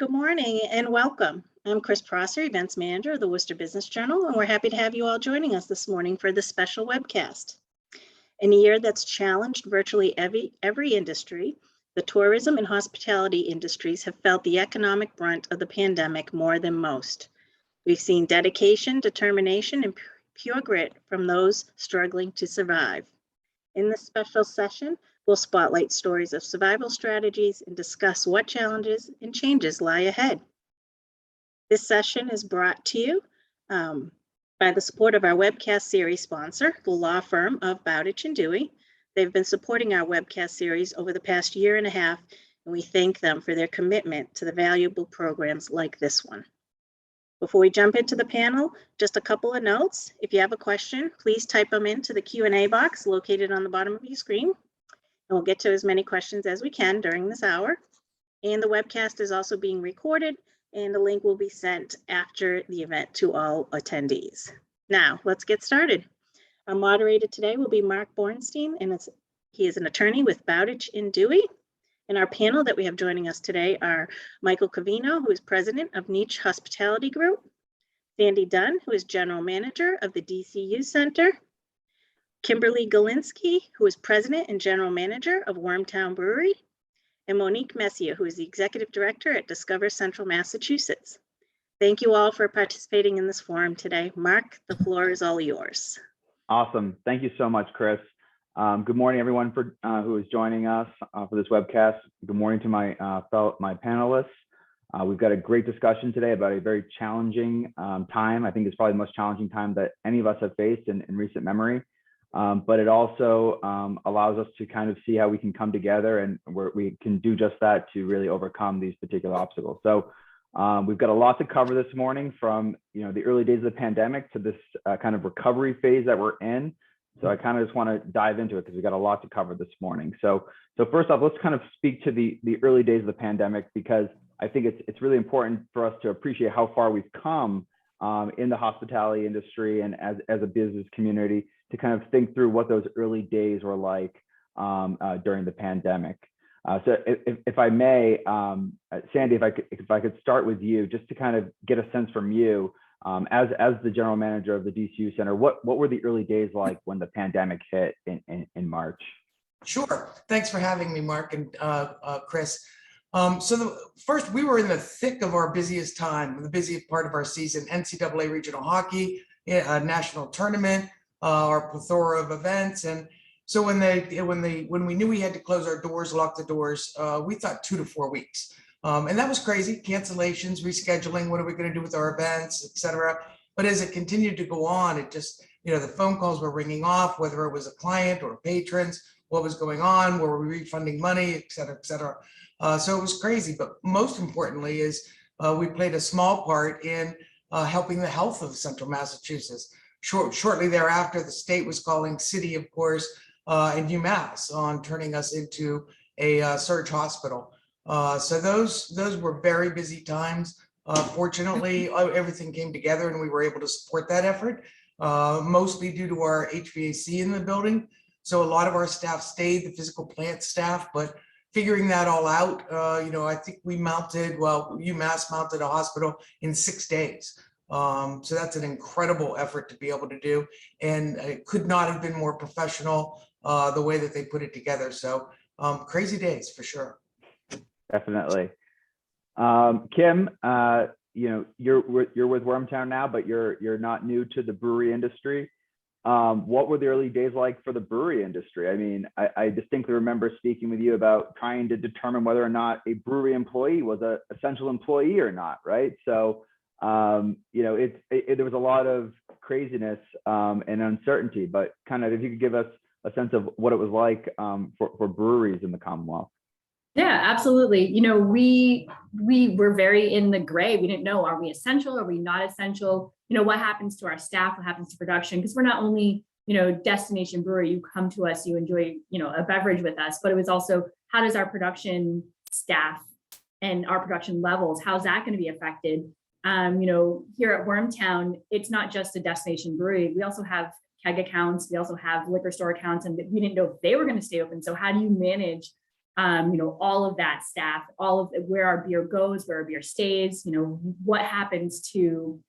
Good morning and welcome. I'm Chris Prosser, Events Manager of the Worcester Business Journal, and we're happy to have you all joining us this morning for this special webcast. In a year that's challenged virtually every industry, the tourism and hospitality industries have felt the economic brunt of the pandemic more than most. We've seen dedication, determination, and pure grit from those struggling to survive. In this special session, we'll spotlight stories of survival strategies and discuss what challenges and changes lie ahead. This session is brought to you by the support of our webcast series sponsor, the law firm of Bowditch and Dewey. They've been supporting our webcast series over the past year and a half, and we thank them for their commitment to the valuable programs like this one. Before we jump into the panel, just a couple of notes. If you have a question, please type them into the Q&A box located on the bottom of your screen. And we'll get to as many questions as we can during this hour. And the webcast is also being recorded, and the link will be sent after the event to all attendees. Now, let's get started. Our moderator today will be Mark Borenstein, and he is an attorney with Bowditch and Dewey. And our panel that we have joining us today are Michael Covino, who is president of Niche Hospitality Group, Sandy Dunn, who is general manager of the DCU Center, Kimberly Golinski, who is president and general manager of Wormtown Brewery, and Monique Messier, who is the executive director at Discover Central Massachusetts. Thank you all for participating in this forum today. Mark, the floor is all yours. Awesome. Thank you so much, Chris. Good morning, everyone who is joining us for this webcast. Good morning to my panelists. We've got a great discussion today about a very challenging time. I think it's probably the most challenging time that any of us have faced in recent memory. But it also allows us to kind of see how we can come together and we can do just that to really overcome these particular obstacles. So we've got a lot to cover this morning, from the early days of the pandemic to this kind of recovery phase that we're in. So I kind of just want to dive into it because we've got a lot to cover this morning. So first off, let's kind of speak to the early days of the pandemic, because I think it's really important for us to appreciate how far we've come in the hospitality industry and as a business community, to kind of think through what those early days were like during the pandemic. So if I may, Sandy, if I could start with you, just to kind of get a sense from you, as the general manager of the DCU Center, what were the early days like when the pandemic hit in March? Sure. Thanks for having me, Mark and Chris. So first, we were in the thick of our busiest time, the busiest part of our season: NCAA regional hockey, national tournament, our plethora of events. And so when we knew we had to close our doors, lock the doors, we thought 2 to 4 weeks. And that was crazy. Cancellations, rescheduling, what are we going to do with our events, et cetera. But as it continued to go on, it just, the phone calls were ringing off, whether it was a client or patrons, what was going on, were we refunding money, et cetera, et cetera. So it was crazy. But most importantly is we played a small part in helping the health of Central Massachusetts. Shortly thereafter, the state was calling city, of course, and UMass on turning us into a surge hospital. So those were very busy times. Fortunately, everything came together and we were able to support that effort, mostly due to our HVAC in the building. So a lot of our staff stayed, the physical plant staff, but figuring that all out, I think UMass mounted a hospital in 6 days. So that's an incredible effort to be able to do, and it could not have been more professional the way that they put it together. So crazy days for sure. Definitely. Kim, you're with Wormtown now, but you're not new to the brewery industry. What were the early days like for the brewery industry? I mean, I distinctly remember speaking with you about trying to determine whether or not a brewery employee was an essential employee or not, right? So, there was a lot of craziness and uncertainty, but kind of if you could give us a sense of what it was like for breweries in the Commonwealth. Yeah, absolutely. We were very in the gray. We didn't know, are we essential? Are we not essential? What happens to our staff? What happens to production? Because we're not only, destination brewery, you come to us, you enjoy, a beverage with us, but it was also, how does our production staff and our production levels, how's that going to be affected? Here at Wormtown, it's not just a destination brewery. We also have keg accounts. We also have liquor store accounts, and we didn't know if they were going to stay open. So how do you manage all of that staff, all of where our beer goes, where our beer stays, what happens to,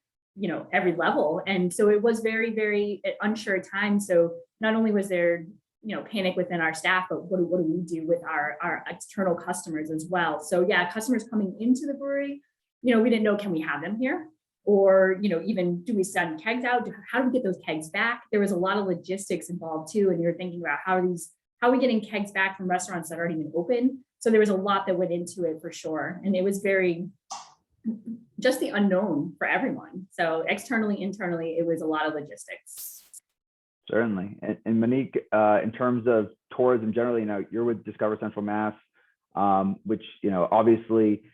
every level. And so it was very, very unsure time. So not only was there, panic within our staff, but what do we do with our external customers as well? So yeah, customers coming into the brewery, we didn't know, can we have them here? Or, even do we send kegs out? How do we get those kegs back? There was a lot of logistics involved too. And you're thinking about how are we getting kegs back from restaurants that aren't even open? So there was a lot that went into it for sure. And it was very, just the unknown for everyone. So externally, internally, it was a lot of logistics. Certainly. And Monique, in terms of tourism generally, you're with Discover Central Mass, which, obviously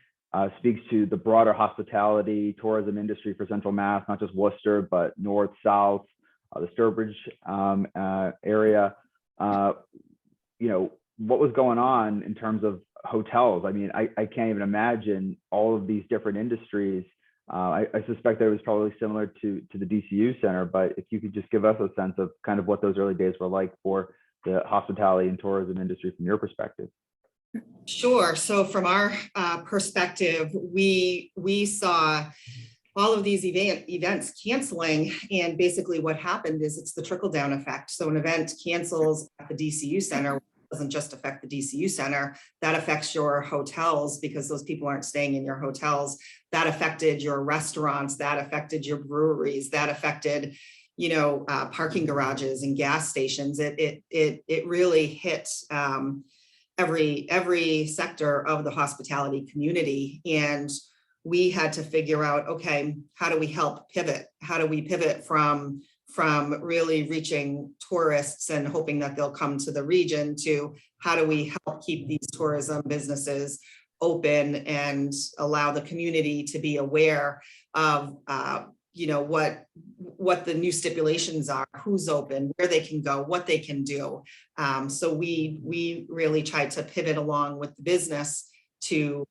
speaks to the broader hospitality tourism industry for Central Mass, not just Worcester, but north, south, the Sturbridge area. What was going on in terms of hotels? I mean, I can't even imagine all of these different industries. I suspect that it was probably similar to the DCU Center, but if you could just give us a sense of kind of what those early days were like for the hospitality and tourism industry from your perspective. Sure. So from our perspective, we saw all of these events canceling, and basically what happened is it's the trickle down effect. So an event cancels at the DCU Center doesn't just affect the DCU Center, that affects your hotels because those people aren't staying in your hotels. That affected your restaurants, that affected your breweries, that affected, parking garages and gas stations. It really hit every sector of the hospitality community. And we had to figure out, okay, how do we help pivot? How do we pivot from really reaching tourists and hoping that they'll come to the region to how do we help keep these tourism businesses open and allow the community to be aware of what the new stipulations are, who's open, where they can go, what they can do. So we really tried to pivot along with the business to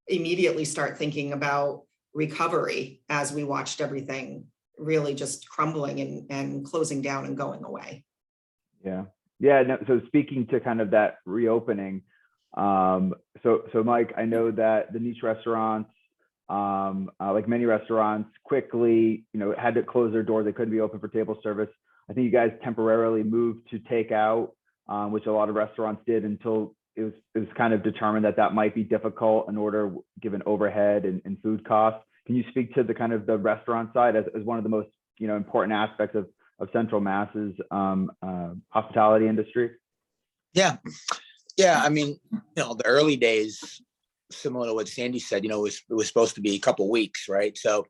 immediately start thinking about recovery as we watched everything really just crumbling and closing down and going away. Yeah. No, so speaking to kind of that reopening, so Mike, I know that the niche restaurants, like many restaurants, quickly, had to close their doors. They couldn't be open for table service. I think you guys temporarily moved to takeout, which a lot of restaurants did until it was kind of determined that might be difficult in order, given overhead and food costs. Can you speak to the kind of the restaurant side as one of the most, important aspects of Central Mass's hospitality industry? Yeah. I mean, the early days, similar to what Sandy said, it was supposed to be a couple of weeks, right? So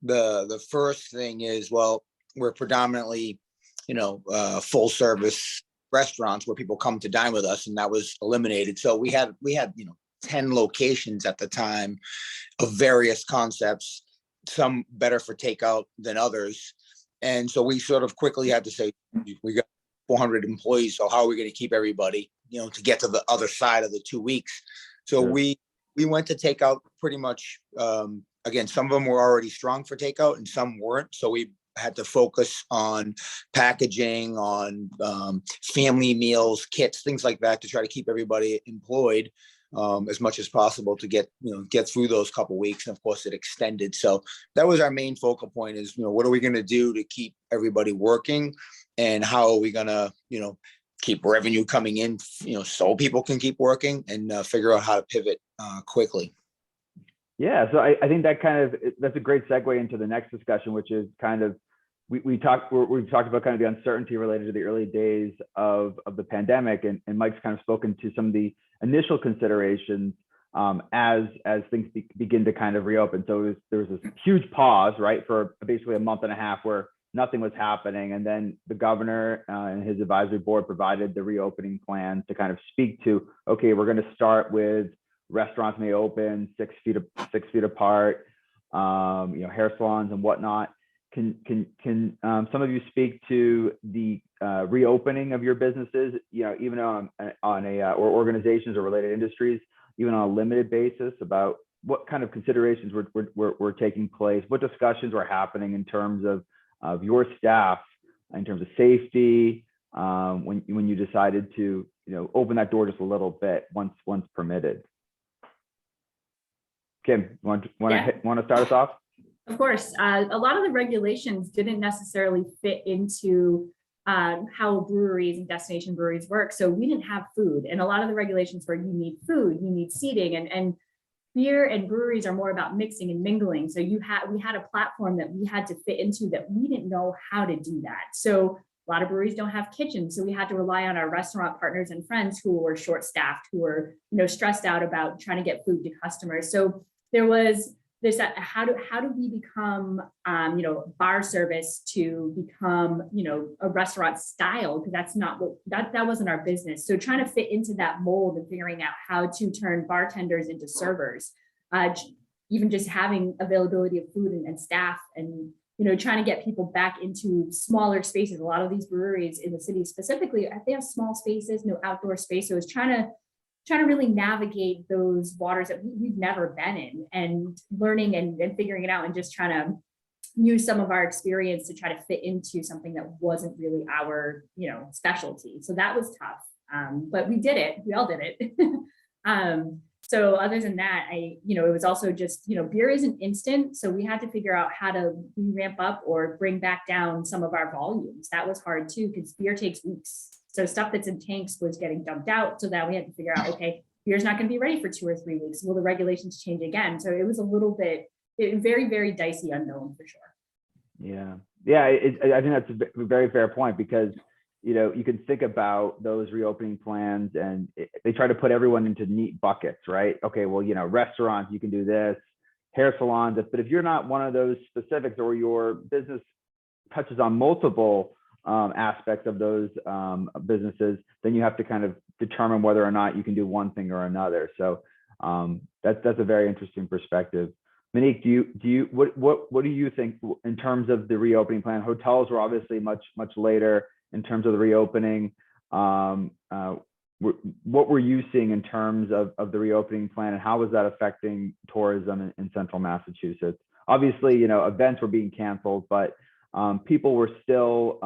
the first thing is, well, we're predominantly, full service restaurants where people come to dine with us, and that was eliminated. So we had 10 locations at the time of various concepts, some better for takeout than others. And so we sort of quickly had to say, we got 400 employees, so how are we going to keep everybody, to get to the other side of the 2 weeks? So sure. We went to takeout pretty much, again, some of them were already strong for takeout and some weren't. So we had to focus on packaging, on family meals, kits, things like that to try to keep everybody employed as much as possible to get through those couple weeks. And of course it extended. So that was our main focal point is, what are we going to do to keep everybody working, and how are we going to, keep revenue coming in, so people can keep working, and figure out how to pivot quickly. Yeah, so I think that's a great segue into the next discussion, which is kind of, we've talked about kind of the uncertainty related to the early days of the pandemic, and Mike's kind of spoken to some of the initial considerations as things begin to kind of reopen. So there was this huge pause, right, for basically a month and a half where nothing was happening, and then the governor and his advisory board provided the reopening plan to kind of speak to, okay, we're going to start with restaurants may open 6 feet apart, hair salons and whatnot. Can some of you speak to the reopening of your businesses, even on or organizations or related industries, even on a limited basis, about what kind of considerations were taking place, what discussions were happening in terms of your staff, in terms of safety, when you decided to open that door just a little bit once permitted. Kim, want to start us off? Of course, a lot of the regulations didn't necessarily fit into how breweries and destination breweries work. So we didn't have food, and a lot of the regulations were you need food, you need seating, and beer and breweries are more about mixing and mingling. So we had a platform that we had to fit into that we didn't know how to do that. So a lot of breweries don't have kitchens, so we had to rely on our restaurant partners and friends who were short-staffed, who were stressed out about trying to get food to customers. So there was this how do we become bar service to become a restaurant style, because that's not what that wasn't our business. So trying to fit into that mold and figuring out how to turn bartenders into servers, even just having availability of food and staff, and trying to get people back into smaller spaces. A lot of these breweries in the city specifically, they have small spaces, no outdoor space. So it's trying to really navigate those waters that we've never been in, and learning and figuring it out, and just trying to use some of our experience to try to fit into something that wasn't really our specialty. So that was tough, but we did it. We all did it. So other than that, it was also just, beer isn't instant. So we had to figure out how to ramp up or bring back down some of our volumes. That was hard too, because beer takes weeks. So stuff that's in tanks was getting dumped out. So that we had to figure out, okay, beer's not going to be ready for 2 or 3 weeks. Will the regulations change again? So it was a little bit very, very dicey unknown for sure. Yeah. I think that's a very fair point, because you can think about those reopening plans, and they try to put everyone into neat buckets, right? Okay, well, restaurants, you can do this, hair salons, but if you're not one of those specifics, or your business touches on multiple aspects of those businesses, then you have to kind of determine whether or not you can do one thing or another. So that's a very interesting perspective. Monique, what do you think in terms of the reopening plan? Hotels were obviously much later in terms of the reopening. What were you seeing in terms of the reopening plan, and how was that affecting tourism in central Massachusetts? Obviously, events were being canceled, but people were still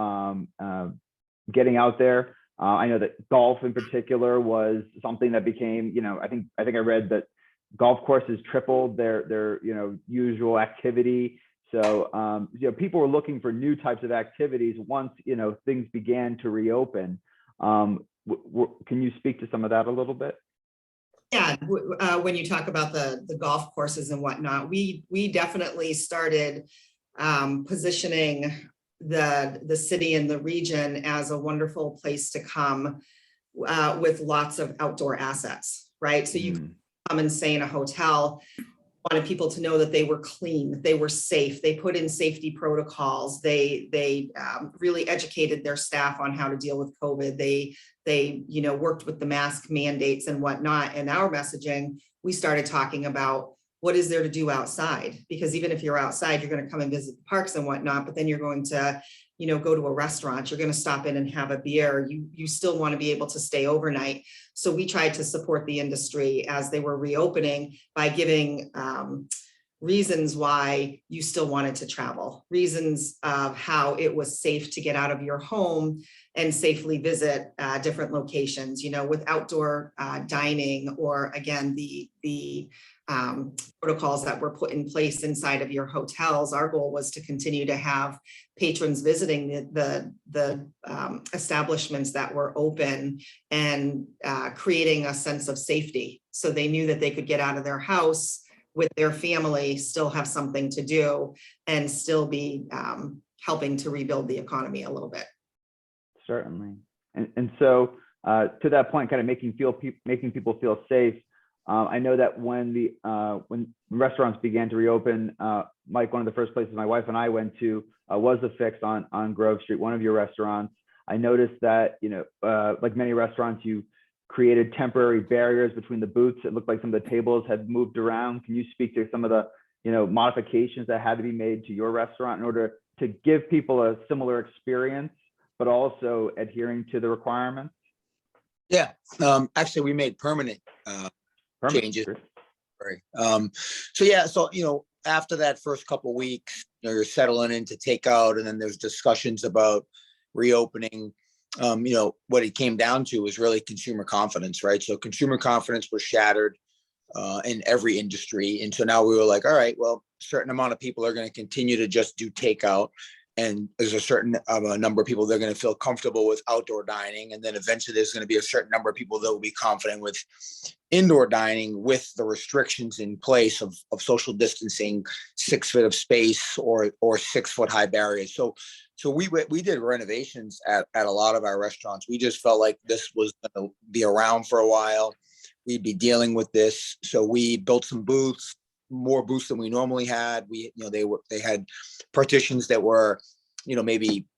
getting out there. I know that golf in particular was something that became, I think I read that golf courses tripled their usual activity. So people were looking for new types of activities once things began to reopen. Can you speak to some of that a little bit? Yeah, when you talk about the golf courses and whatnot, we definitely started positioning the city and the region as a wonderful place to come with lots of outdoor assets, right? So you can come and stay in a hotel. Wanted people to know that they were clean, they were safe, they put in safety protocols, they really educated their staff on how to deal with COVID. They worked with the mask mandates and whatnot. And our messaging, we started talking about what is there to do outside, because even if you're outside, you're going to come and visit the parks and whatnot, but then you're going to go to a restaurant, you're going to stop in and have a beer. You still want to be able to stay overnight. So we tried to support the industry as they were reopening by giving reasons why you still wanted to travel, reasons of how it was safe to get out of your home and safely visit different locations, with outdoor dining, or again, the protocols that were put in place inside of your hotels. Our goal was to continue to have patrons visiting the establishments that were open, and creating a sense of safety, so they knew that they could get out of their house with their family, still have something to do, and still be helping to rebuild the economy a little bit. Certainly. And so to that point, kind of making people feel safe. I know that when restaurants began to reopen, Mike, one of the first places my wife and I went to was the Fix on Grove Street, one of your restaurants. I noticed that, like many restaurants, you created temporary barriers between the booths. It looked like some of the tables had moved around. Can you speak to some of the, modifications that had to be made to your restaurant in order to give people a similar experience, but also adhering to the requirements? Yeah, actually, we made permanent changes. Right. So after that first couple of weeks, you're settling into takeout, and then there's discussions about reopening. what it came down to was really consumer confidence, right? So consumer confidence was shattered in every industry. And so now we were like, all right, well, a certain amount of people are going to continue to just do takeout. And there's a certain number of people that are going to feel comfortable with outdoor dining. And then eventually there's going to be a certain number of people that will be confident with indoor dining with the restrictions in place of social distancing, 6 feet of space or 6 foot high barriers. So we did renovations at a lot of our restaurants. We just felt like this was going to be around for a while. We'd be dealing with this. So we built some booths, more booths than we normally had. They had partitions that were, maybe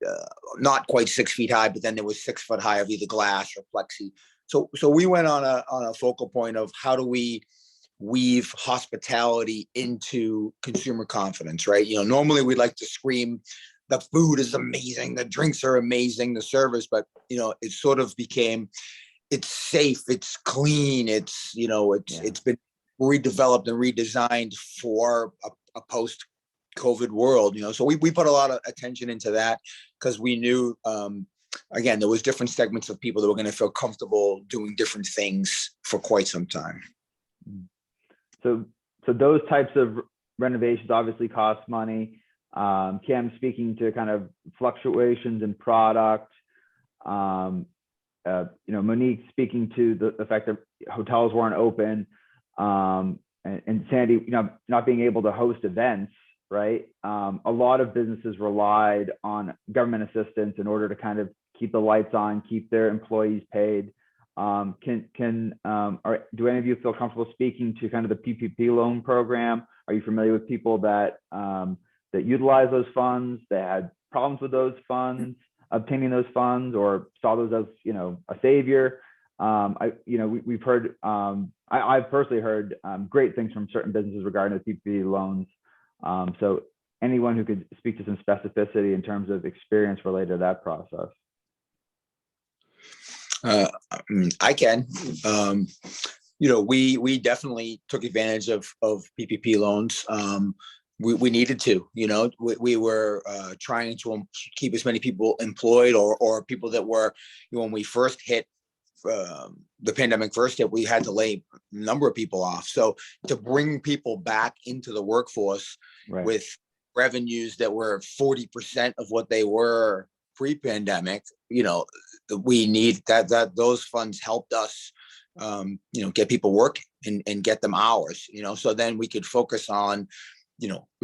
not quite 6 feet high, but then there was 6 foot high of either glass or plexi. So we went on a focal point of how do we weave hospitality into consumer confidence, right? Normally we'd like to scream, the food is amazing, the drinks are amazing, the service, but it sort of became, it's safe, it's clean, it's been redeveloped and redesigned for a post-COVID world, so we put a lot of attention into that because we knew again, there was different segments of people that were going to feel comfortable doing different things for quite some time. So those types of renovations obviously cost money. Kim, speaking to kind of fluctuations in product, Monique speaking to the fact that hotels weren't open, and Sandy, not being able to host events, right? A lot of businesses relied on government assistance in order to kind of keep the lights on, keep their employees paid. Do any of you feel comfortable speaking to kind of the PPP loan program? Are you familiar with people that utilize those funds, that had problems with those funds, obtaining those funds, or saw those as a savior? We've heard, I've personally heard great things from certain businesses regarding the PPP loans. So anyone who could speak to some specificity in terms of experience related to that process. I can. We definitely took advantage of PPP loans. We needed to, we were trying to keep as many people employed or people that were, when we first hit, the pandemic first hit, we had to lay a number of people off. So to bring people back into the workforce with revenues that were 40% of what they were pre-pandemic, we need that those funds helped us, get people working and get them hours, so then we could focus on,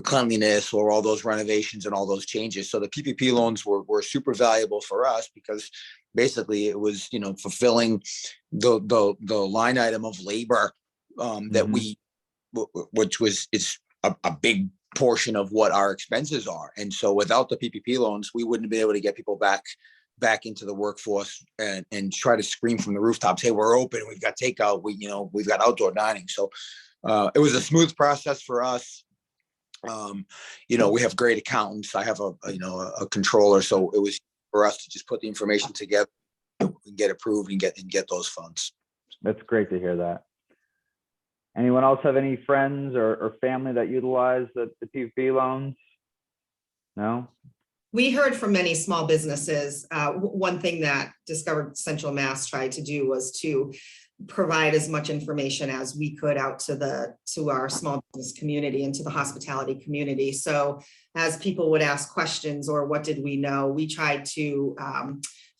cleanliness or all those renovations and all those changes. So the PPP loans were super valuable for us because basically it was, fulfilling the line item of labor that it's a big portion of what our expenses are. And so without the PPP loans, we wouldn't have been able to get people back into the workforce and try to scream from the rooftops, hey, we're open, we've got takeout, we've got outdoor dining. So it was a smooth process for us. We have great accountants. I have a controller, so it was for us to just put the information together and get approved and get those funds. That's great to hear that. Anyone else have any friends or family that utilize the PPP loans? No? We heard from many small businesses. One thing that Discovered Central Mass tried to do was to provide as much information as we could out to our small business community and to the hospitality community. So as people would ask questions or what did we know, we tried to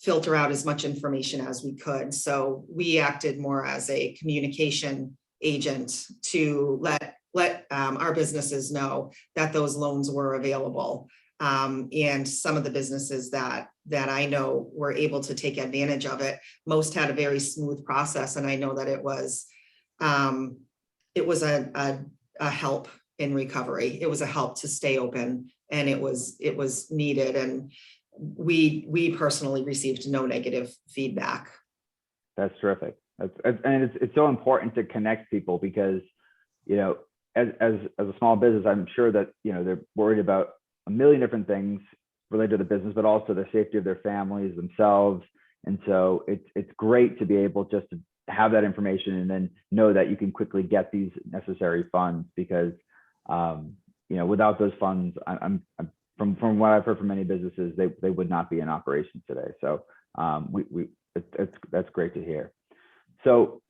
filter out as much information as we could. So we acted more as a communication agent to let our businesses know that those loans were available. And some of the businesses that I know were able to take advantage of it, most had a very smooth process. And I know that it was a help in recovery. It was a help to stay open, and it was needed. And we personally received no negative feedback. That's terrific. And it's so important to connect people because, as a small business, I'm sure that, they're worried about a million different things related to the business, but also the safety of their families themselves. And so it's great to be able just to have that information and then know that you can quickly get these necessary funds because, without those funds, I'm from what I've heard from many businesses, they would not be in operation today. So That's great to hear. So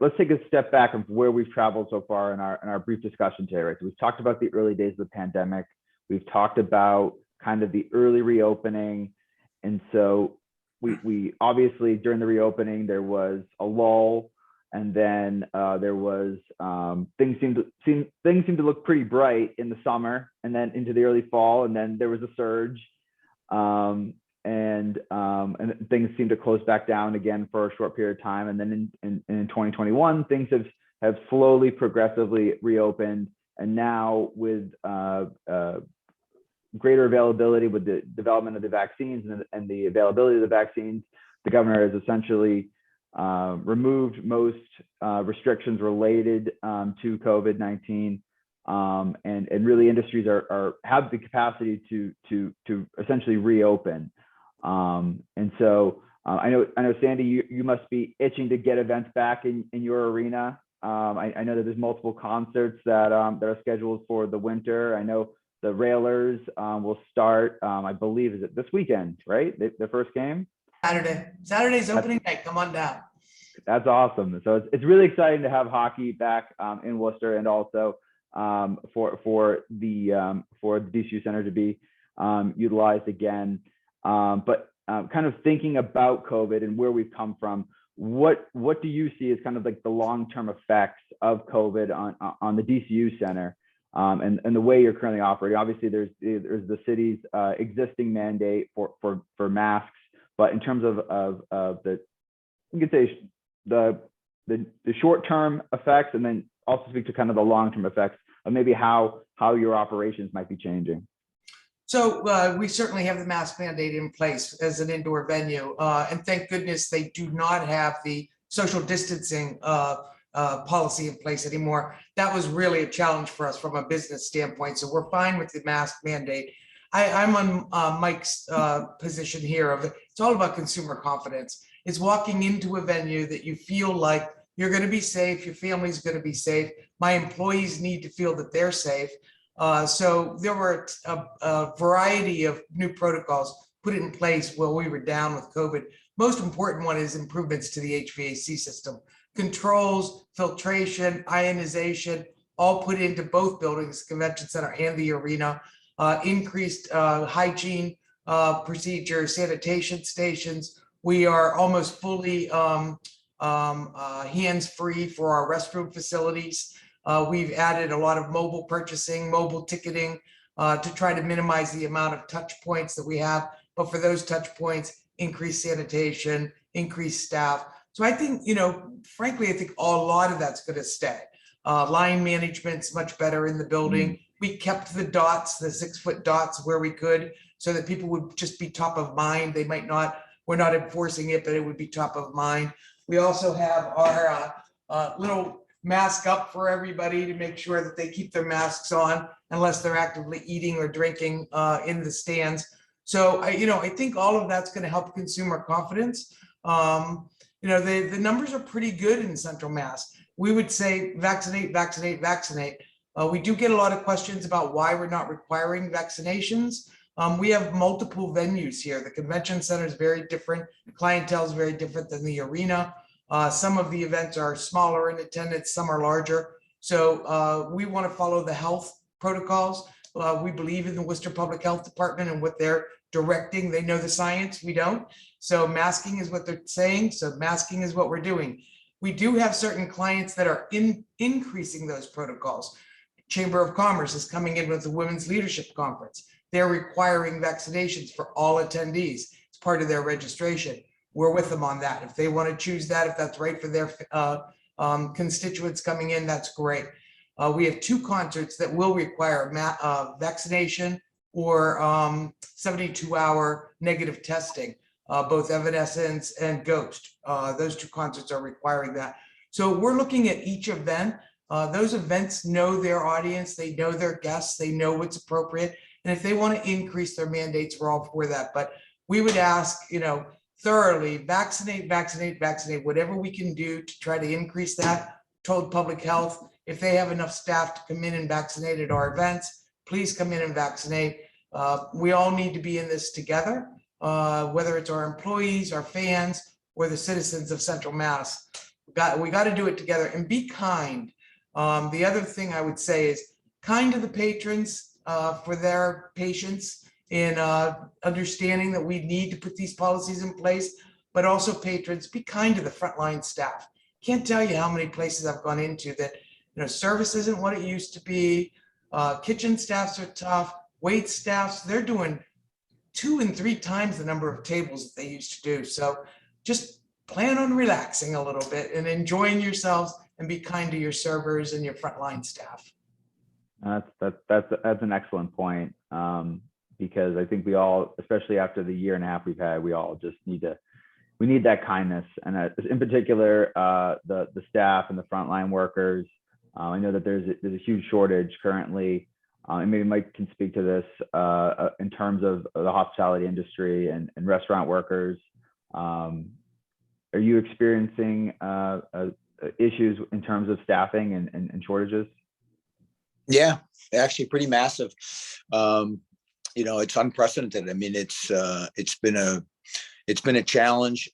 let's take a step back of where we've traveled so far in our brief discussion today, right? So we've talked about the early days of the pandemic. We've talked about kind of the early reopening. And so we obviously during the reopening, there was a lull, and then there was things seemed to look pretty bright in the summer and then into the early fall. And then there was a surge. And things seem to close back down again for a short period of time. And then in 2021, things have slowly, progressively reopened. And now with greater availability with the development of the vaccines and the availability of the vaccines, the governor has essentially removed most restrictions related to COVID-19. And really industries have the capacity to essentially reopen. And so I know Sandy, you must be itching to get events back in your arena. I know that there's multiple concerts that are scheduled for the winter. I know the Railers will start, I believe, is it this weekend, right? The first game? Saturday's opening night. Come on down. That's awesome. So it's really exciting to have hockey back in Worcester, and also for the DCU Center to be utilized again. But kind of thinking about COVID and where we've come from, what do you see as kind of like the long-term effects of COVID on the DCU Center and the way you're currently operating? Obviously, there's the city's existing mandate for masks, but in terms of the, you could say the short-term effects, and then also speak to kind of the long-term effects of maybe how your operations might be changing. So we certainly have the mask mandate in place as an indoor venue, and thank goodness they do not have the social distancing policy in place anymore. That was really a challenge for us from a business standpoint. So we're fine with the mask mandate. I'm on Mike's position here of it's all about consumer confidence. It's walking into a venue that you feel like you're going to be safe, your family's going to be safe, my employees need to feel that they're safe. So there were a variety of new protocols put in place while we were down with COVID. Most important one is improvements to the HVAC system. Controls, filtration, ionization, all put into both buildings, convention center and the arena. Increased hygiene procedures, sanitation stations. We are almost fully hands-free for our restroom facilities. We've added a lot of mobile purchasing, mobile ticketing to try to minimize the amount of touch points that we have. But for those touch points, increased sanitation, increased staff. So I think, frankly, I think a lot of that's going to stay. Line management's much better in the building. We kept the dots, the 6-foot dots where we could, so that people would just be top of mind. They might not, we're not enforcing it, but it would be top of mind. We also have our little mask up for everybody to make sure that they keep their masks on unless they're actively eating or drinking in the stands. So I think all of that's going to help consumer confidence. The numbers are pretty good in Central Mass. We would say vaccinate, vaccinate, vaccinate. We do get a lot of questions about why we're not requiring vaccinations. We have multiple venues here. The convention center is very different. The clientele is very different than the arena. Some of the events are smaller in attendance, some are larger. So we want to follow the health protocols. We believe in the Worcester Public Health Department and what they're directing. They know the science, we don't. So masking is what they're saying. So masking is what we're doing. We do have certain clients that are increasing those protocols. Chamber of Commerce is coming in with the Women's Leadership Conference. They're requiring vaccinations for all attendees. It's part of their registration. We're with them on that. If they want to choose that, if that's right for their constituents coming in, that's great. We have 2 concerts that will require vaccination or 72-hour negative testing, both Evanescence and Ghost. Those 2 concerts are requiring that. So we're looking at each event. Those events know their audience, they know their guests, they know what's appropriate. And if they want to increase their mandates, we're all for that. But we would ask, thoroughly vaccinate, vaccinate, vaccinate, whatever we can do to try to increase that. Told public health, if they have enough staff to come in and vaccinate at our events, please come in and vaccinate. We all need to be in this together, whether it's our employees, our fans, or the citizens of Central Mass. We got to do it together and be kind. The other thing I would say is kind to the patrons for their patience in understanding that we need to put these policies in place, but also patrons, be kind to the frontline staff. Can't tell you how many places I've gone into that, service isn't what it used to be. Kitchen staffs are tough. Wait staffs, they're doing 2 and 3 times the number of tables that they used to do. So just plan on relaxing a little bit and enjoying yourselves, and be kind to your servers and your frontline staff. That's an excellent point, because I think we all, especially after the year and a half we've had, we all just need that kindness, and in particular the staff and the frontline workers. I know that there's a huge shortage currently, and maybe Mike can speak to this in terms of the hospitality industry and restaurant workers. Are you experiencing issues in terms of staffing and shortages? Yeah, actually pretty massive. It's unprecedented. I mean, it's been a challenge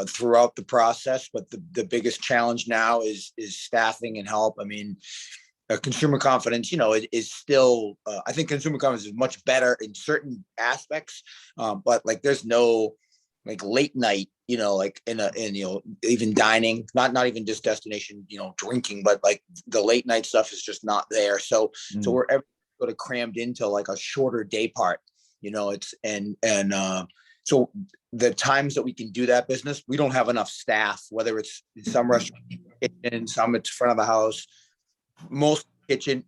throughout the process, but the biggest challenge now is staffing and help. I mean, consumer confidence, is still, I think consumer confidence is much better in certain aspects, but like there's no like late night, even dining, not even just destination, drinking, but like the late night stuff is just not there. So we're sort of crammed into like a shorter day part, so the times that we can do that business, we don't have enough staff, whether it's in some restaurant, kitchen, some it's front of the house, most kitchen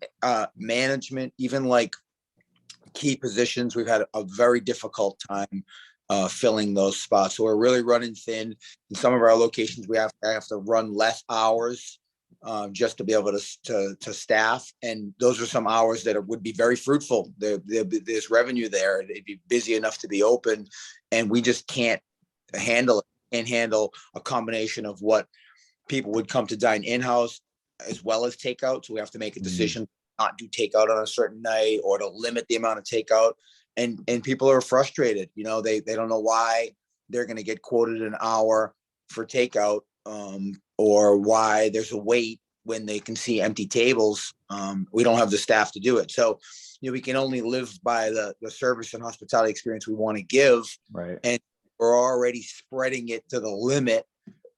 management, even like key positions. We've had a very difficult time filling those spots. So we're really running thin. In some of our locations, we have to run less hours just to be able to staff. And those are some hours that would be very fruitful. There's revenue there. They'd be busy enough to be open, and we just can't handle it. Can't handle a combination of what people would come to dine in-house as well as takeout. So we have to make a decision not do takeout on a certain night, or to limit the amount of takeout. And people are frustrated. They don't know why they're going to get quoted an hour for takeout, or why there's a wait when they can see empty tables. We don't have the staff to do it. So, we can only live by the service and hospitality experience we want to give. Right. And we're already spreading it to the limit.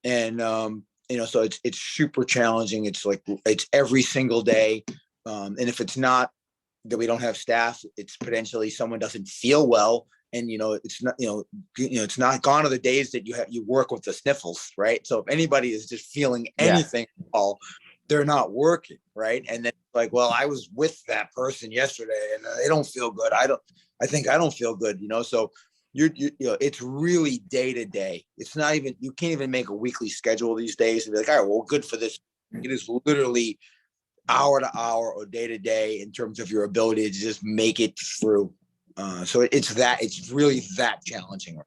And, so it's super challenging. It's every single day. And if it's not that we don't have staff, it's potentially someone doesn't feel well. And, it's not, it's not gone are the days that you work with the sniffles, right? So if anybody is just feeling anything at all, they're not working, right? And then well, I was with that person yesterday and they don't feel good. I think I don't feel good, so it's really day to day. It's not even, you can't even make a weekly schedule these days and be like, all right, well, good for this. It is literally hour to hour or day to day in terms of your ability to just make it through. So it's really that challenging.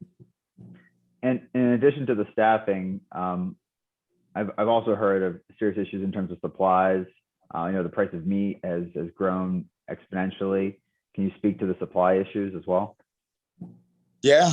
And in addition to the staffing, I've also heard of serious issues in terms of supplies. The price of meat has grown exponentially. Can you speak to the supply issues as well? Yeah,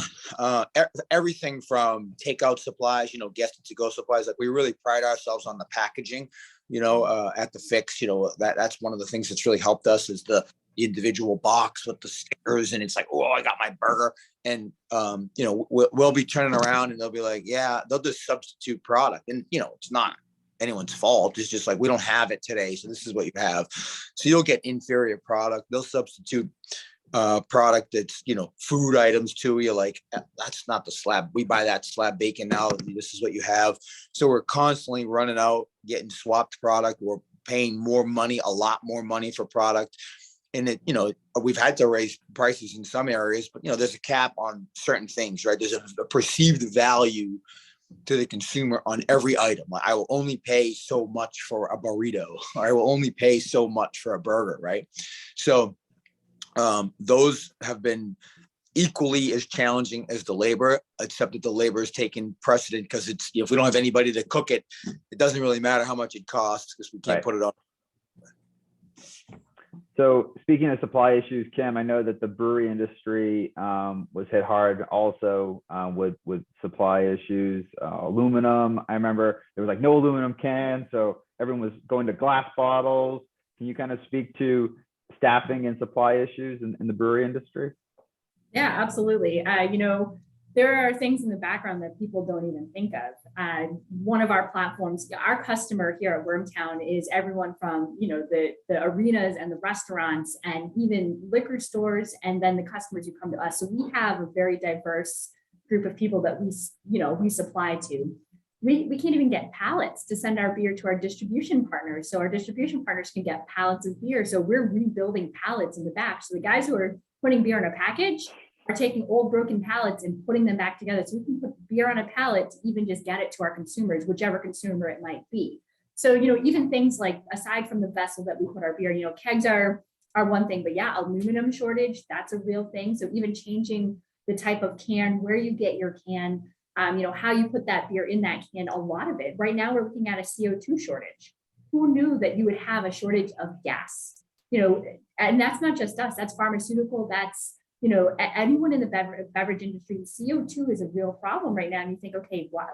everything from takeout supplies, guest to go supplies. Like we really pride ourselves on the packaging, at the Fix. That's one of the things that's really helped us is the individual box with the stickers, and it's like, oh, I got my burger. And we'll be turning around and they'll be like, yeah, they'll just substitute product, and it's not anyone's fault. It's just like, we don't have it today, so this is what you have. So you'll get inferior product. They'll substitute product that's food items too. You're like, that's not the slab, we buy that slab bacon now, this is what you have. So we're constantly running out, getting swapped product. We're paying more money, a lot more money for product. And we've had to raise prices in some areas, but there's a cap on certain things, right? There's a perceived value to the consumer on every item. I will only pay so much for a burrito, or I will only pay so much for a burger, right? So those have been equally as challenging as the labor, except that the labor is taking precedent because it's, if we don't have anybody to cook it, it doesn't really matter how much it costs because we can't put it on. So speaking of supply issues, Kim, I know that the brewery industry was hit hard also with supply issues. Aluminum, I remember there was like no aluminum cans, so everyone was going to glass bottles. Can you kind of speak to staffing and supply issues in the brewery industry? Yeah, absolutely. There are things in the background that people don't even think of. One of our platforms, our customer here at Wormtown is everyone from, the arenas and the restaurants and even liquor stores, and then the customers who come to us. So we have a very diverse group of people that we supply to. We can't even get pallets to send our beer to our distribution partners. So our distribution partners can get pallets of beer. So we're rebuilding pallets in the back. So the guys who are putting beer in a package are taking old broken pallets and putting them back together. So we can put beer on a pallet to even just get it to our consumers, whichever consumer it might be. So, even things like, aside from the vessel that we put our beer, kegs are one thing, but yeah, aluminum shortage, that's a real thing. So even changing the type of can, where you get your can, how you put that beer in that can, a lot of it. Right now we're looking at a CO2 shortage. Who knew that you would have a shortage of gas? And that's not just us, that's pharmaceutical, that's anyone in the beverage industry. CO2 is a real problem right now. And you think, okay, wow,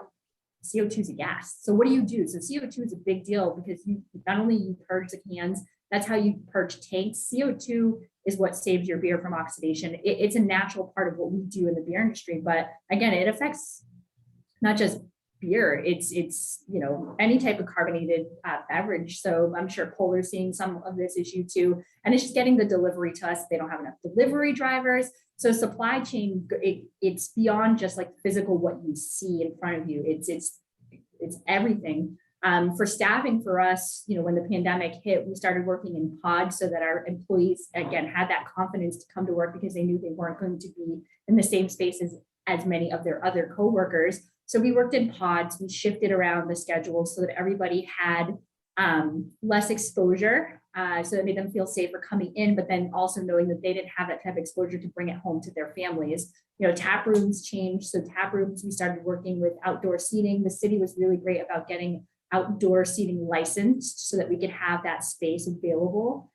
CO2 is a gas. So what do you do? So CO2 is a big deal because not only you purge the cans, that's how you purge tanks. CO2 is what saves your beer from oxidation. It's a natural part of what we do in the beer industry. But again, it affects not just beer, it's any type of carbonated beverage. So I'm sure Polar's seeing some of this issue too, and it's just getting the delivery to us. They don't have enough delivery drivers. So supply chain, it's beyond just like physical what you see in front of you. It's everything. For staffing for us, when the pandemic hit, we started working in pods so that our employees again had that confidence to come to work because they knew they weren't going to be in the same spaces as many of their other coworkers. So we worked in pods, we shifted around the schedule so that everybody had less exposure. So that made them feel safer coming in, but then also knowing that they didn't have that type of exposure to bring it home to their families. Tap rooms changed. So tap rooms, we started working with outdoor seating. The city was really great about getting outdoor seating licensed so that we could have that space available.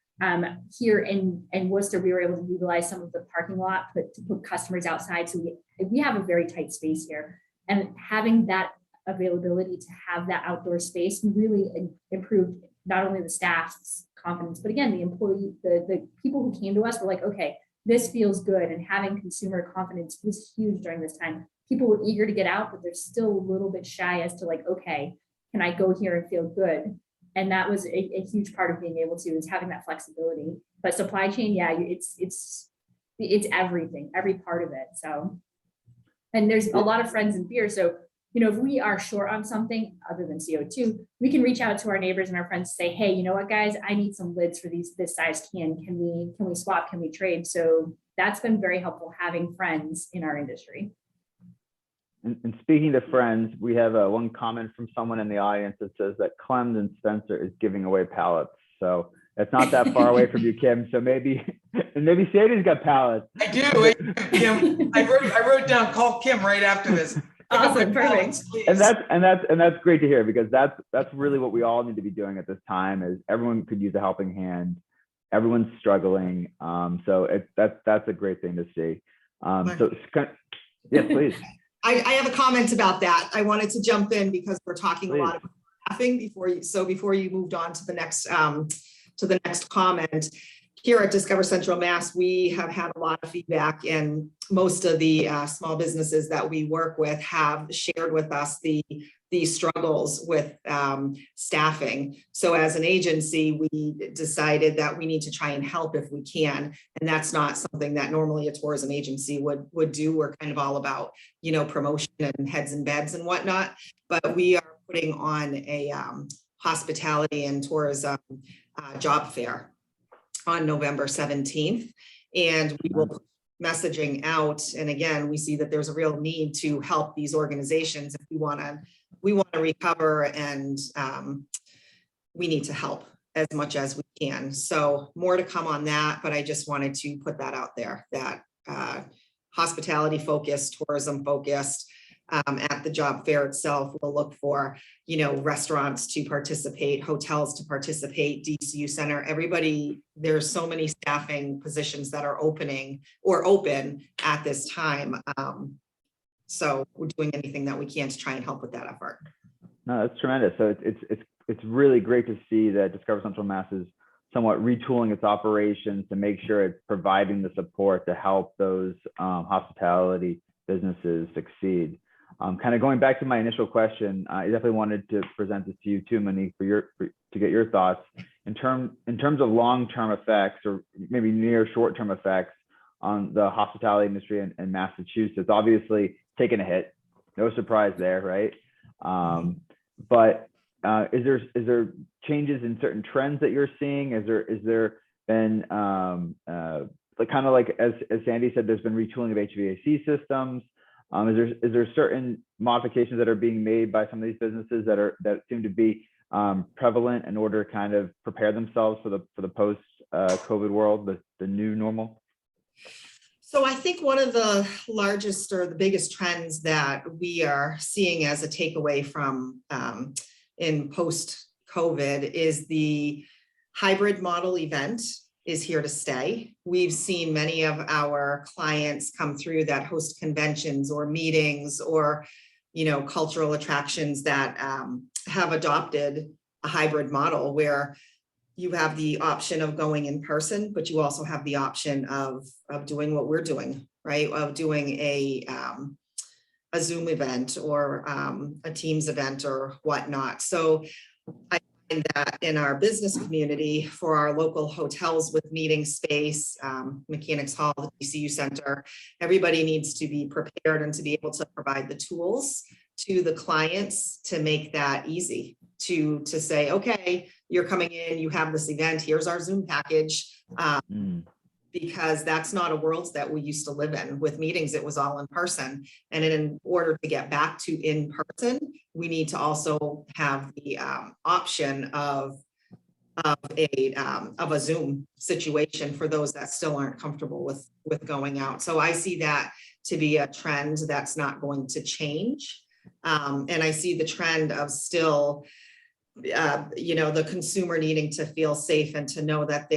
Here in Worcester, we were able to utilize some of the parking lot to put customers outside. So we have a very tight space here. And having that availability to have that outdoor space really improved not only the staff's confidence, but again, the employee, the people who came to us were like, okay, this feels good. And having consumer confidence was huge during this time. People were eager to get out, but they're still a little bit shy as to like, okay, can I go here and feel good? And that was a huge part of being able to, is having that flexibility. But supply chain, yeah, it's everything, every part of it. So, and there's a lot of friends in beer. So, if we are short on something other than CO2, we can reach out to our neighbors and our friends to say, hey, you know what, guys, I need some lids for this size can. Can we swap? Can we trade? So that's been very helpful, having friends in our industry. And speaking to friends, we have one comment from someone in the audience that says that Clem and Spencer is giving away pallets. So it's not that far away from you, Kim. So maybe Sadie's got pallets. I do, Kim. I wrote down, call Kim right after this. Awesome, perfect. And that's great to hear, because that's really what we all need to be doing at this time. Is everyone could use a helping hand. Everyone's struggling. So that's a great thing to see. Yes, please. I have a comment about that. I wanted to jump in because we're talking a lot about staffing before you moved on to the next comment. Here at Discover Central Mass, we have had a lot of feedback, and most of the small businesses that we work with have shared with us the struggles with staffing. So as an agency, we decided that we need to try and help if we can. And that's not something that normally a tourism agency would do. We're kind of all about, promotion and heads and beds and whatnot. But we are putting on a hospitality and tourism job fair on November 17th. And we will put messaging out. And again, we see that there's a real need to help these organizations if we want to recover, and we need to help as much as we can. So more to come on that, but I just wanted to put that out there, that hospitality focused, tourism focused, at the job fair itself. We'll look for, restaurants to participate, hotels to participate, DCU Center, everybody. There's so many staffing positions that are open at this time. So we're doing anything that we can to try and help with that effort. No, that's tremendous. So it's really great to see that Discover Central Mass is somewhat retooling its operations to make sure it's providing the support to help those hospitality businesses succeed. Kind of going back to my initial question, I definitely wanted to present this to you too, Monique, to get your thoughts in terms of long-term effects, or maybe near short-term effects on the hospitality industry in Massachusetts. Obviously taking a hit, no surprise there, right? But is there changes in certain trends that you're seeing? Is there been like kind of like as Sandy said, there's been retooling of HVAC systems. Is there certain modifications that are being made by some of these businesses that seem to be prevalent in order to kind of prepare themselves for the post COVID world, the new normal? So I think one of the largest or the biggest trends that we are seeing as a takeaway from in post-COVID is the hybrid model event is here to stay. We've seen many of our clients come through that host conventions or meetings or, cultural attractions that have adopted a hybrid model where you have the option of going in person, but you also have the option of doing what we're doing, right? Of doing a Zoom event or a Teams event or whatnot. So I find that in our business community for our local hotels with meeting space, Mechanics Hall, the DCU Center, everybody needs to be prepared and to be able to provide the tools to the clients to make that easy to say, okay, you're coming in, you have this event, here's our Zoom package. Because that's not a world that we used to live in. With meetings, it was all in person. And in order to get back to in person, we need to also have the option of a Zoom situation for those that still aren't comfortable with going out. So I see that to be a trend that's not going to change. And I see the trend of still, the consumer needing to feel safe and to know that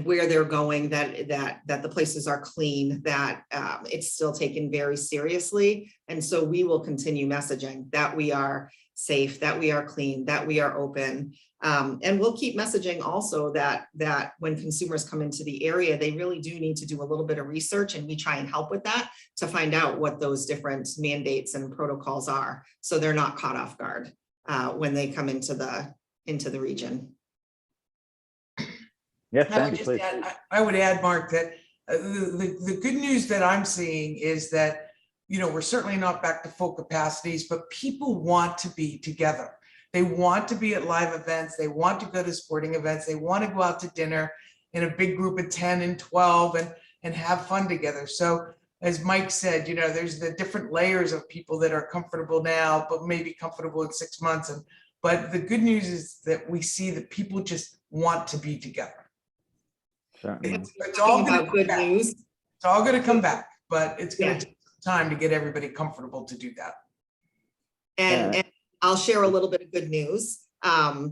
where they're going, that the places are clean, that it's still taken very seriously. And so we will continue messaging that we are safe, that we are clean, that we are open. And we'll keep messaging also that when consumers come into the area, they really do need to do a little bit of research, and we try and help with that to find out what those different mandates and protocols are, so they're not caught off guard when they come into the region. Yes, I would add, Mark, that the good news that I'm seeing is that, we're certainly not back to full capacities, but people want to be together. They want to be at live events. They want to go to sporting events. They want to go out to dinner in a big group of 10 and 12 and have fun together. So as Mike said, there's the different layers of people that are comfortable now, but maybe comfortable in 6 months. But the good news is that we see that people just want to be together. It's all going to good news. It's all going to come back, but it's going to take time to get everybody comfortable to do that. And I'll share a little bit of good news. Our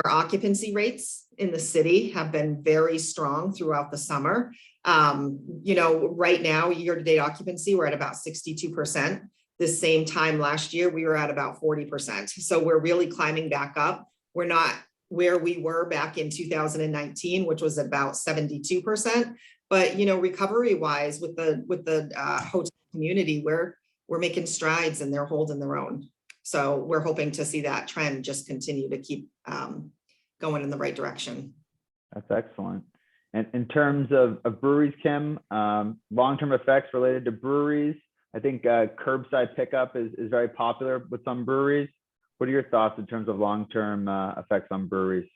occupancy rates in the city have been very strong throughout the summer. Right now, year-to-date occupancy, we're at about 62%. The same time last year, we were at about 40%. So we're really climbing back up. We're not where we were back in 2019, which was about 72%. But recovery wise with the hotel community, we're making strides and they're holding their own. So we're hoping to see that trend just continue to keep going in the right direction. That's excellent. And in terms of breweries, Kim, long-term effects related to breweries, I think curbside pickup is very popular with some breweries. What are your thoughts in terms of long-term effects on breweries?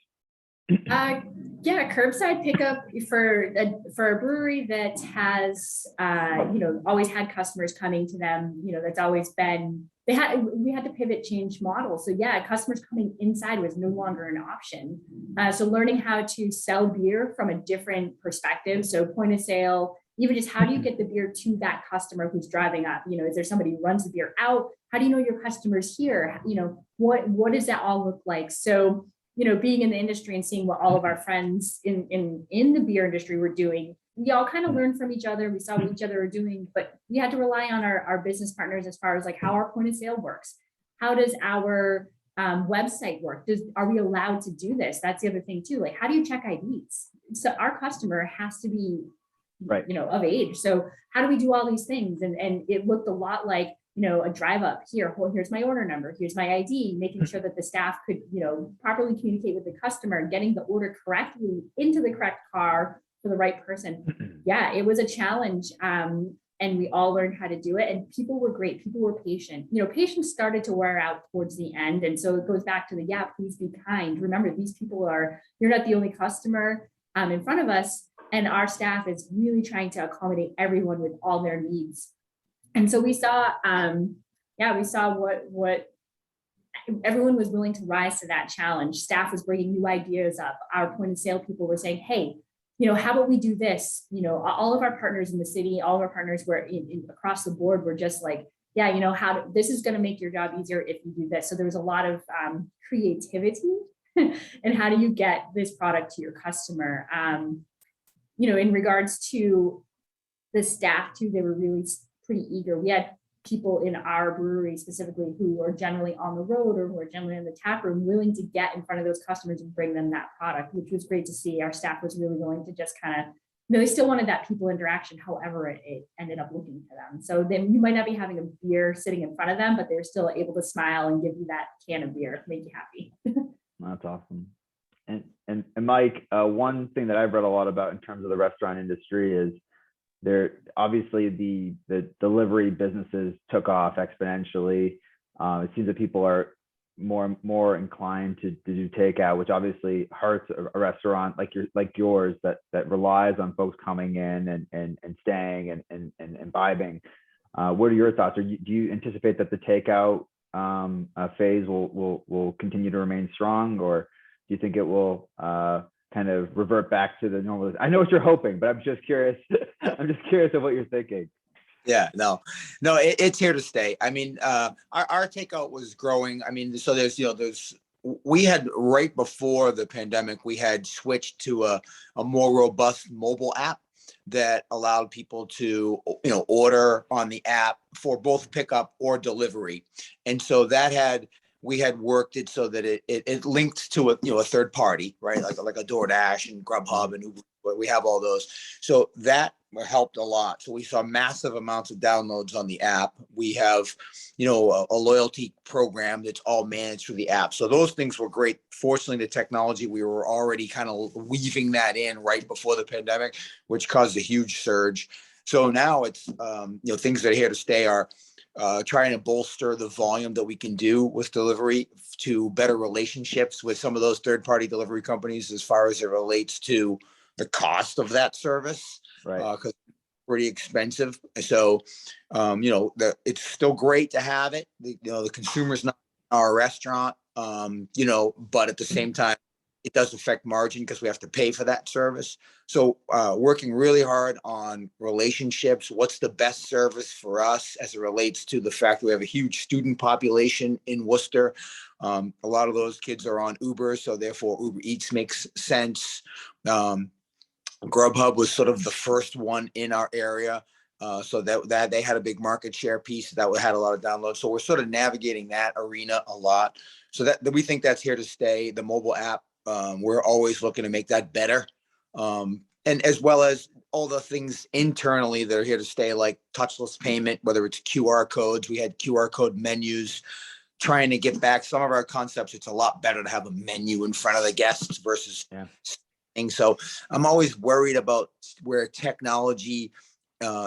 Curbside pickup for a brewery that has, always had customers coming to them, that's always been, we had to pivot, change models. So customers coming inside was no longer an option. So learning how to sell beer from a different perspective. So point of sale, even just how do you get the beer to that customer who's driving up? You know, is there somebody who runs the beer out? How do you know your customer's here? You know, what does that all look like? So, you know, being in the industry and seeing what all of our friends in the beer industry were doing, we all kind of learned from each other. We saw what each other were doing, but we had to rely on our business partners as far as like how our point of sale works. How does our website work? Are we allowed to do this? That's the other thing too. Like, how do you check IDs? So our customer has to be, right, you know, of age. So how do we do all these things? And it looked a lot like, you know, a drive up here. Well, here's my order number. Here's my ID, making sure that the staff could, you know, properly communicate with the customer, getting the order correctly into the correct car for the right person. Yeah, it was a challenge. And we all learned how to do it. And people were great. People were patient. You know, patience started to wear out towards the end. And so it goes back to the, yeah, please be kind. Remember, these people you're not the only customer in front of us. And our staff is really trying to accommodate everyone with all their needs. And so we saw, we saw what everyone was willing to rise to that challenge. Staff was bringing new ideas up. Our point of sale people were saying, hey, you know, how about we do this? You know, all of our partners in the city, all of our partners were across the board were just like, yeah, you know, this is going to make your job easier if you do this. So there was a lot of creativity and how do you get this product to your customer? You know, in regards to the staff too, they were really pretty eager. We had people in our brewery specifically who are generally on the road or who are generally in the tap room willing to get in front of those customers and bring them that product, which was great to see. Our staff was really willing to just kind of, you know, they still wanted that people interaction, however it ended up looking to them. So then you might not be having a beer sitting in front of them, but they're still able to smile and give you that can of beer to make you happy. that's awesome. And Mike, one thing that I've read a lot about in terms of the restaurant industry is obviously the delivery businesses took off exponentially. It seems that people are more inclined to do takeout, which obviously hurts a restaurant like yours that relies on folks coming in and staying and imbibing. What are your thoughts? Do you anticipate that the takeout phase will continue to remain strong, or do you think it will kind of revert back to the normal? I know what you're hoping, but I'm just curious. I'm just curious of what you're thinking. Yeah, no, it's here to stay. I mean, our takeout was growing. I mean, so we had right before the pandemic, we had switched to a more robust mobile app that allowed people to, you know, order on the app for both pickup or delivery. And so we had worked it so that it linked to a third party, right? Like a DoorDash and Grubhub and Uber. We have all those. So that helped a lot. So we saw massive amounts of downloads on the app. We have, you know, a loyalty program that's all managed through the app. So those things were great. Fortunately, the technology, we were already kind of weaving that in right before the pandemic, which caused a huge surge. So now it's, you know, things that are here to stay are trying to bolster the volume that we can do with delivery to better relationships with some of those third-party delivery companies as far as it relates to the cost of that service, right? Because it's pretty expensive. So, you know, it's still great to have it. The consumer's not in our restaurant, you know, but at the same time, it does affect margin because we have to pay for that service. So working really hard on relationships, what's the best service for us as it relates to the fact that we have a huge student population in Worcester. A lot of those kids are on Uber, so therefore Uber Eats makes sense. Grubhub was sort of the first one in our area. So that they had a big market share piece that had a lot of downloads. So we're sort of navigating that arena a lot. So that we think that's here to stay. The mobile app, we're always looking to make that better. And as well as all the things internally that are here to stay, like touchless payment, whether it's QR codes, we had QR code menus, trying to get back some of our concepts. It's a lot better to have a menu in front of the guests versus. Yeah. So I'm always worried about where technology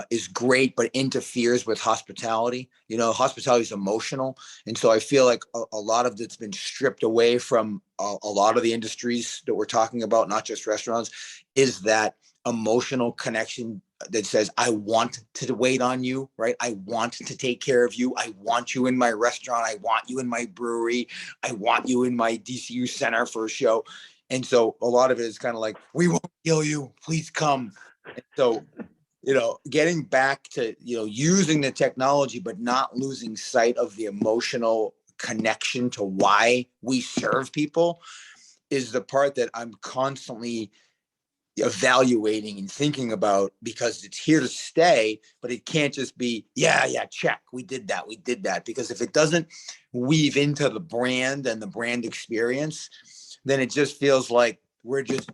is great, but interferes with hospitality. You know, hospitality is emotional. And so I feel like a lot of it's been stripped away from a lot of the industries that we're talking about, not just restaurants, is that emotional connection that says, I want to wait on you, right? I want to take care of you. I want you in my restaurant. I want you in my brewery. I want you in my DCU center for a show. And so a lot of it is kind of like, we won't kill you. Please come. And so getting back to, using the technology, but not losing sight of the emotional connection to why we serve people is the part that I'm constantly evaluating and thinking about, because it's here to stay, but it can't just be, yeah, check, we did that. Because if it doesn't weave into the brand and the brand experience, then it just feels like we're just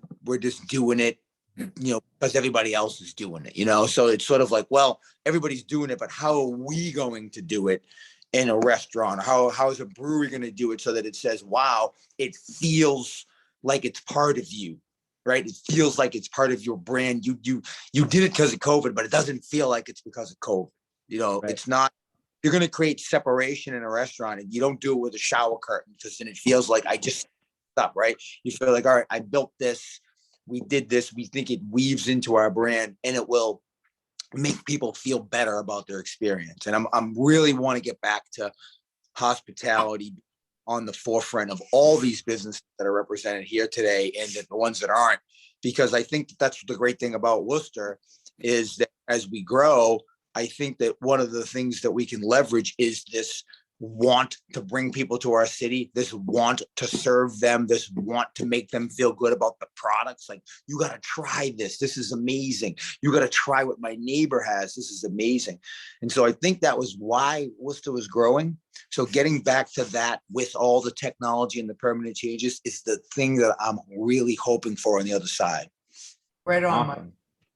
doing it, because everybody else is doing it, so it's sort of like, well, everybody's doing it, but how are we going to do it in a restaurant? How is a brewery going to do it so that it says, wow, it feels like it's part of you, right? It feels like it's part of your brand. You did it because of COVID, but it doesn't feel like it's because of COVID. Right. It's not. You're going to create separation in a restaurant, and you don't do it with a shower curtain, because then it feels like I just up, right? You feel like, all right, I built this, we did this, we think it weaves into our brand, and it will make people feel better about their experience. And I'm really want to get back to hospitality on the forefront of all these businesses that are represented here today, and the ones that aren't, because I think that's the great thing about Worcester is that as we grow, I think that one of the things that we can leverage is this want to bring people to our city, this want to serve them, this want to make them feel good about the products. Like, you got to try this. This is amazing. You got to try what my neighbor has. This is amazing. And so I think that was why Worcester was growing. So getting back to that with all the technology and the permanent changes is the thing that I'm really hoping for on the other side. Right on, Mike. Awesome.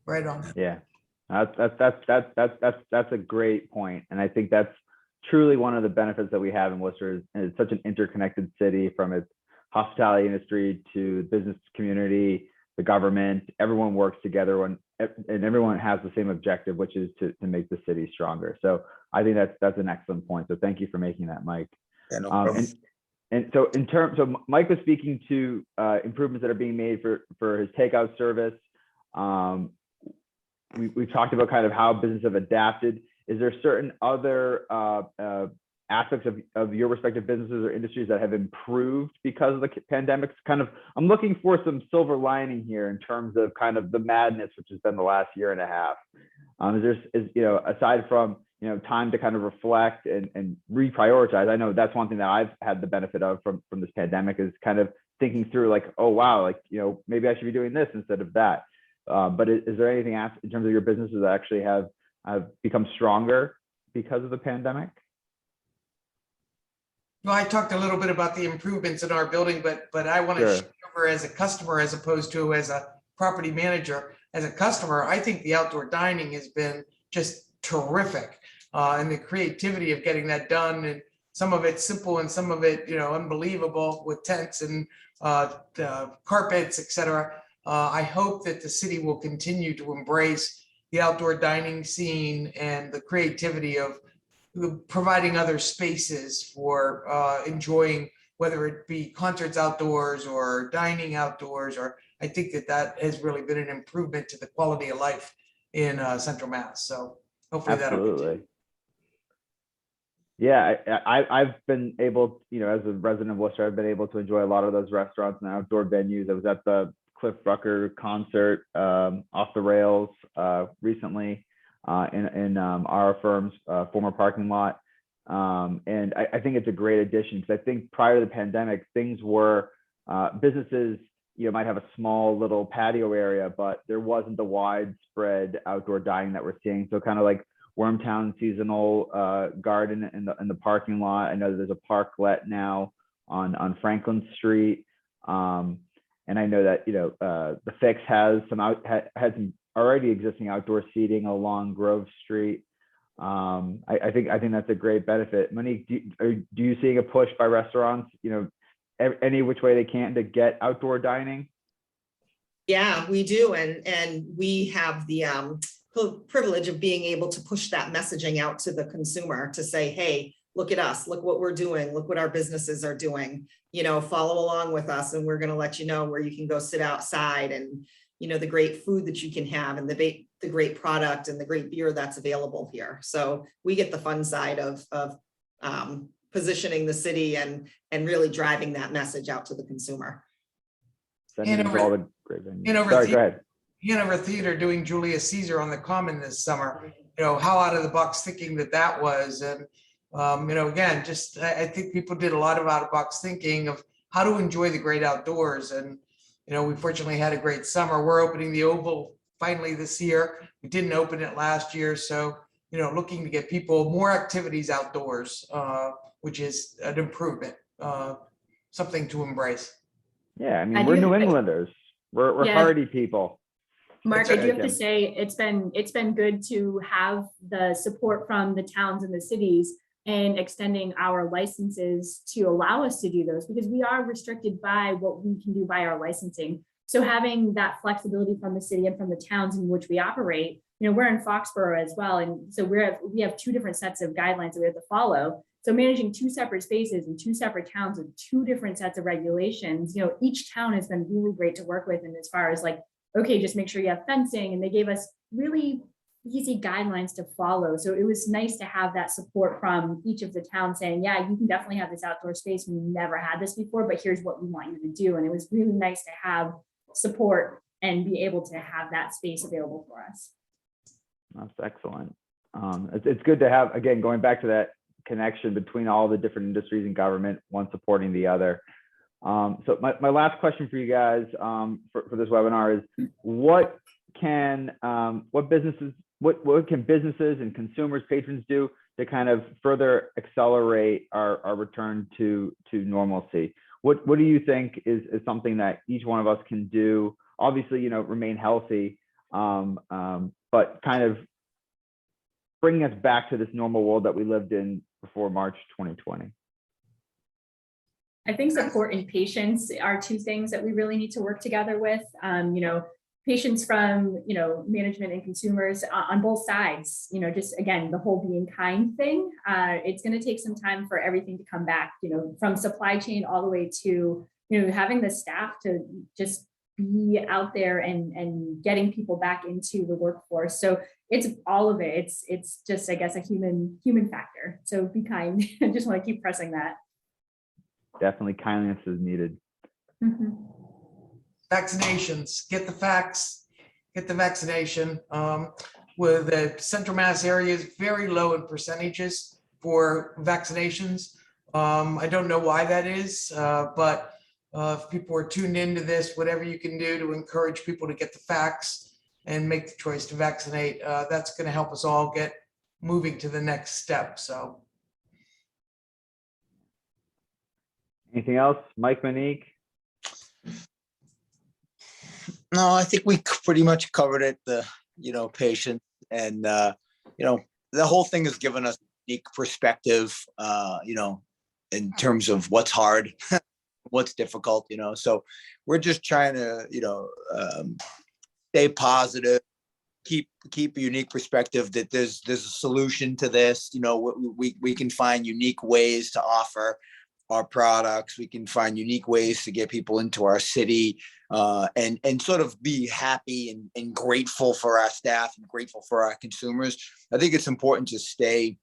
Right on. Yeah, that's a great point, and I think that's truly one of the benefits that we have in Worcester. Is it's such an interconnected city, from its hospitality industry to the business community, the government. Everyone works together, and everyone has the same objective, which is to make the city stronger. So I think that's an excellent point. So thank you for making that, Mike. Yeah, no problem. And so so Mike was speaking to improvements that are being made for his takeout service. We've talked about kind of how businesses have adapted. Is there certain other aspects of your respective businesses or industries that have improved because of the pandemic? I'm looking for some silver lining here in terms of kind of the madness, which has been the last year and a half. Aside from time to kind of reflect and reprioritize. I know that's one thing that I've had the benefit of from this pandemic, is kind of thinking through, like, oh wow, like maybe I should be doing this instead of that. But is there anything else in terms of your businesses that actually have become stronger because of the pandemic? Well, I talked a little bit about the improvements in our building, but I want to shift over as a customer as opposed to as a property manager. As a customer, I think the outdoor dining has been just terrific, and the creativity of getting that done, and some of it simple and some of it unbelievable, with tents and carpets, etc. I hope that the city will continue to embrace the outdoor dining scene and the creativity of providing other spaces for enjoying, whether it be concerts outdoors or dining outdoors. Or I think that has really been an improvement to the quality of life in Central Mass. So hopefully that'll continue. Yeah, I've been able, as a resident of Worcester, I've been able to enjoy a lot of those restaurants and outdoor venues. I was at the Cliff Rucker concert, Off the Rails, recently in our firm's former parking lot. And I think it's a great addition, because I think prior to the pandemic, things were businesses, might have a small little patio area, but there wasn't the widespread outdoor dining that we're seeing. So kind of like Wormtown seasonal garden in the parking lot. I know that there's a parklet now on Franklin Street. And I know that the Fix has had some already existing outdoor seating along Grove Street. I think that's a great benefit. Monique, do you seeing a push by restaurants, any which way they can to get outdoor dining? Yeah, we do, and we have the privilege of being able to push that messaging out to the consumer to say, hey, look at us, look what we're doing, look what our businesses are doing, follow along with us, and we're going to let you know where you can go sit outside, and the great food that you can have, and the great product and the great beer that's available here. So we get the fun side of positioning the city and really driving that message out to the consumer. And over, all the great venues. and over Sorry, go ahead. Hanover Theater doing Julius Caesar on the Common this summer. You know, how out of the box thinking that was. And, you know, again, just I think people did a lot of out of box thinking of how to enjoy the great outdoors. And, you know, we fortunately had a great summer. We're opening the Oval finally this year. We didn't open it last year. So, you know, looking to get people more activities outdoors, which is an improvement, something to embrace. Yeah, I mean, I we're do- New Englanders. We're Yeah. hardy people. Mark, That's I do have to Kim. say, it's been good to have the support from the towns and the cities and extending our licenses to allow us to do those, because we are restricted by what we can do by our licensing. So having that flexibility from the city and from the towns in which we operate, you know, we're in Foxborough as well. And so we have two different sets of guidelines that we have to follow. So managing two separate spaces and two separate towns with two different sets of regulations, you know, each town has been really great to work with. And as far as like, okay, just make sure you have fencing. And they gave us really easy guidelines to follow. So it was nice to have that support from each of the towns saying, yeah, you can definitely have this outdoor space. We never had this before, but here's what we want you to do. And it was really nice to have support and be able to have that space available for us. That's excellent. It's good to have, again, going back to that connection between all the different industries and government, one supporting the other. So my last question for you guys for this webinar is, what can businesses and consumers, patrons do to kind of further accelerate our return to normalcy? What do you think is something that each one of us can do? Obviously, you know, remain healthy, but kind of bringing us back to this normal world that we lived in before March 2020. I think support and patience are two things that we really need to work together with. You know, patience from, you know, management and consumers on both sides, you know, just again, the whole being kind thing. It's going to take some time for everything to come back, you know, from supply chain all the way to, you know, having the staff to just be out there and getting people back into the workforce. So it's all of it. It's just, I guess, a human factor. So be kind. I just want to keep pressing that. Definitely kindness is needed. Mm-hmm. Vaccinations, get the facts, get the vaccination. With the Central Mass areas, very low in percentages for vaccinations. I don't know why that is, but if people are tuned into this, whatever you can do to encourage people to get the facts and make the choice to vaccinate, that's going to help us all get moving to the next step. So. Anything else, Mike, Monique? No, I think we pretty much covered it. You know, patience and, you know, the whole thing has given us unique perspective, you know, in terms of what's hard, what's difficult, you know, so we're just trying to, you know, stay positive, keep a unique perspective that there's a solution to this. You know, we can find unique ways to offer our products. We can find unique ways to get people into our city, and sort of be happy and grateful for our staff and grateful for our consumers. I think it's important to stay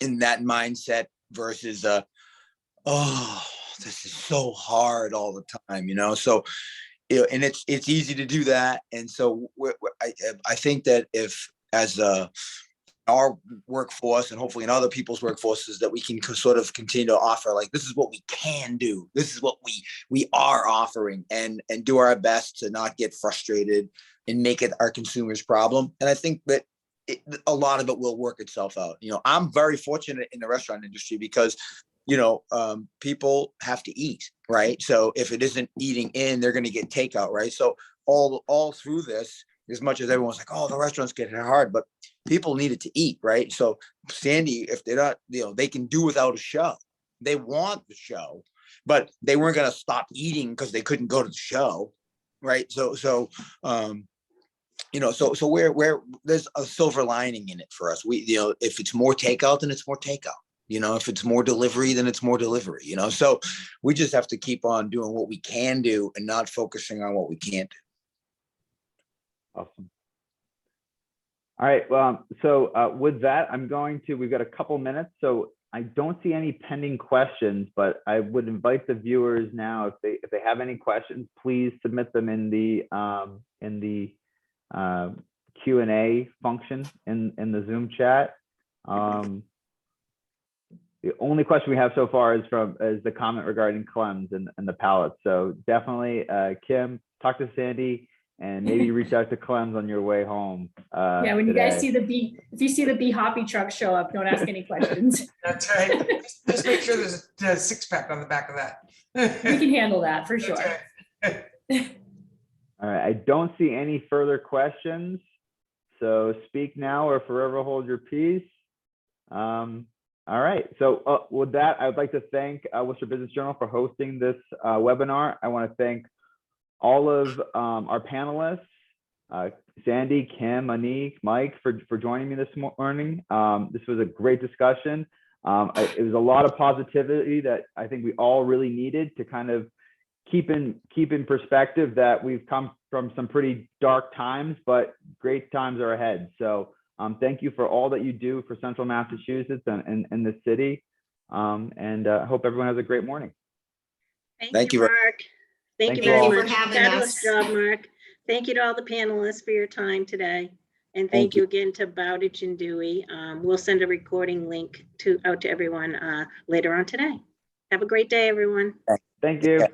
in that mindset versus, oh, this is so hard all the time, you know? So, you know, and it's easy to do that. And so I think that if as our workforce and hopefully in other people's workforces that we can sort of continue to offer, like, this is what we can do. This is what we are offering, and do our best to not get frustrated and make it our consumers' problem. And I think that a lot of it will work itself out. You know, I'm very fortunate in the restaurant industry because, you know, people have to eat, right? So if it isn't eating in, they're going to get takeout, right? So all through this, as much as everyone's like, oh, the restaurants get hard, but people needed to eat, right? So Sandy, if they're not, you know, they can do without a show. They want the show, but they weren't going to stop eating because they couldn't go to the show, right? So you know, so where there's a silver lining in it for us. We, you know, if it's more takeout, then it's more takeout. You know, if it's more delivery, then it's more delivery, you know? So we just have to keep on doing what we can do and not focusing on what we can't do. Awesome. All right. Well, so with that, we've got a couple minutes. So I don't see any pending questions, but I would invite the viewers now, if they have any questions, please submit them in the Q&A function in the Zoom chat. The only question we have so far is the comment regarding Clems and the pallets. So definitely, Kim, talk to Sandy and maybe reach out to Clems on your way home. Yeah, when you today. guys see if you see the bee hoppy truck show up, don't ask any questions. That's right. Just make sure there's a six-pack on the back of that. We can handle that for sure. Right. All right, I don't see any further questions. So speak now or forever hold your peace. All right, so with that, I would like to thank Worcester Business Journal for hosting this webinar. I want to thank all of our panelists, Sandy, Kim, Monique, Mike, for joining me this morning. This was a great discussion. It was a lot of positivity that I think we all really needed to kind of keep in perspective that we've come from some pretty dark times, but great times are ahead. So thank you for all that you do for Central Massachusetts and the city. And I hope everyone has a great morning. Thank you, Mark. Thank you you very all. much. For having Fabulous us. job, Mark. Thank you to all the panelists for your time today. And thank you again to Bowditch and Dewey. We'll send a recording link out to everyone later on today. Have a great day, everyone. Thank you.